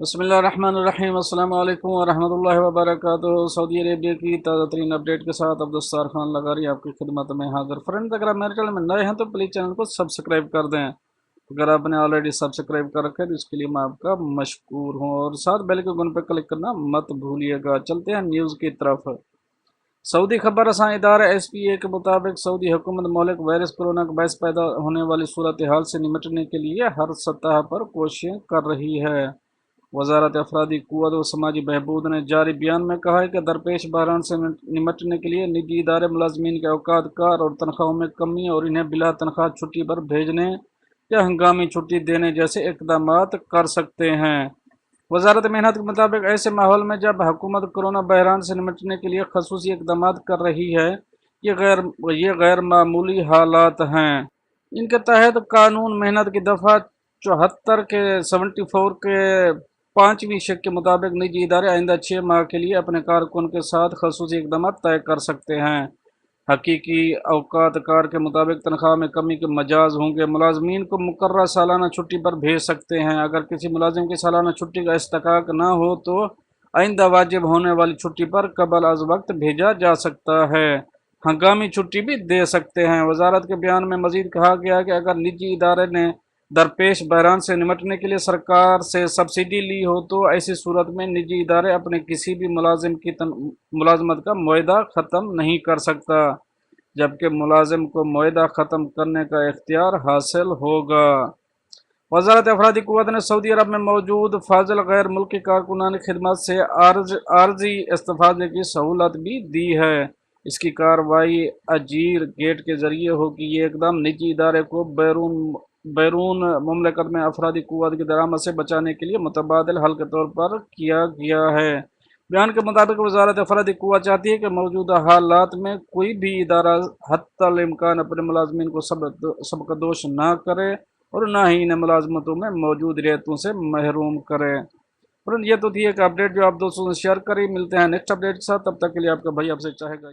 बिस्मिल्लाहिर्रहमानिर्रहीम। अस्सलाम वालेकुम वरहमतुल्लाहि वबरकातुहू। सऊदी अरेबिया की ताज़ा तरीन अपडेट के साथ अब्दुस्सार खान लगारी आपकी खिदमत में हाजिर। फ्रेंड्स, अगर आप मेरे चैनल में नए हैं तो प्लीज़ चैनल को सब्सक्राइब कर दें। अगर आपने ऑलरेडी सब्सक्राइब कर रखा है तो इसके लिए मैं आपका मशकूर हूँ, और साथ बेल के आइकन पर क्लिक करना मत भूलिएगा। चलते हैं न्यूज़ की तरफ। सऊदी खबर रसां इदारा SPA के मुताबिक सऊदी हुकूमत मौलिक वायरस कोरोना के बायस पैदा होने वाली सूरत हाल से निपटने के लिए हर सतह पर कोशिशें कर रही है। वजारत अफरादी क़ुव्वत व समाजी बहबूद ने जारी बयान में कहा है कि दरपेश बहरान से निमटने के लिए निजी इदारे मुलाजमीन के औकात कार और तनख्वाहों में कमी और इन्हें बिला तनख्वाह छुट्टी पर भेजने या हंगामी छुट्टी देने जैसे इकदाम कर सकते हैं। वजारत मेहनत के मुताबिक ऐसे माहौल में जब हुकूमत कोरोना बहरान से निमटने के लिए खसूसी इकदाम कर रही है, ये गैर मामूली हालात हैं। इनके तहत कानून मेहनत की दफ़ा 74 के 74 के 5वीं शेक के मुताबिक निजी इदारे आइंदा 6 माह के लिए अपने कारकुन के साथ खसूसी इकदाम तय कर सकते हैं। हकीकी औकात कार के मुताबिक तनख्वाह में कमी के मजाज होंगे। मुलाजमीन को मुकर्रर सालाना छुट्टी पर भेज सकते हैं। अगर किसी मुलाजिम की सालाना छुट्टी का इस्तेकाक ना हो तो आइंदा वाजिब होने वाली छुट्टी पर कबल अज वक्त भेजा जा सकता है। हंगामी छुट्टी भी दे सकते हैं। वजारत के बयान में मजीद कहा गया कि अगर निजी इदारे ने दरपेश बहरान से निमटने के लिए सरकार से सब्सिडी ली हो तो ऐसी सूरत में निजी इदारे अपने किसी भी मुलाजिम की मुलाजमत का मुआहदा ख़त्म नहीं कर सकता, जबकि मुलाजिम को मुआहदा ख़त्म करने का इख्तियार हासिल होगा। वजारत अफरादी क़ुव्वत ने सऊदी अरब में मौजूद फाजिल गैर मुल्की कारकुनानी खिदमत से आर्जी इस्तीफ़ादे की सहूलत भी दी है। इसकी कार्रवाई अजीर गेट के जरिए होगी। ये इकदाम निजी इदारे को बैरून मुमलिकत में अफरादी क़ुव्वत की दरामद से बचाने के लिए मुतबादिल हल के तौर पर किया गया है। बयान के मुताबिक वजारत अफरादी क़ुव्वत चाहती है कि मौजूदा हालात में कोई भी इदारा हत्तल इम्कान अपने मुलाजमीन को सबकदोश ना करे और ना ही इन्हें मुलाजमतों में मौजूद रियायतों से महरूम करे। और ये तो थी एक अपडेट जो आप दोस्तों से शेयर करें। मिलते हैं नेक्स्ट अपडेट के साथ, तब तक के लिए आपका भाई आपसे चाहेगा।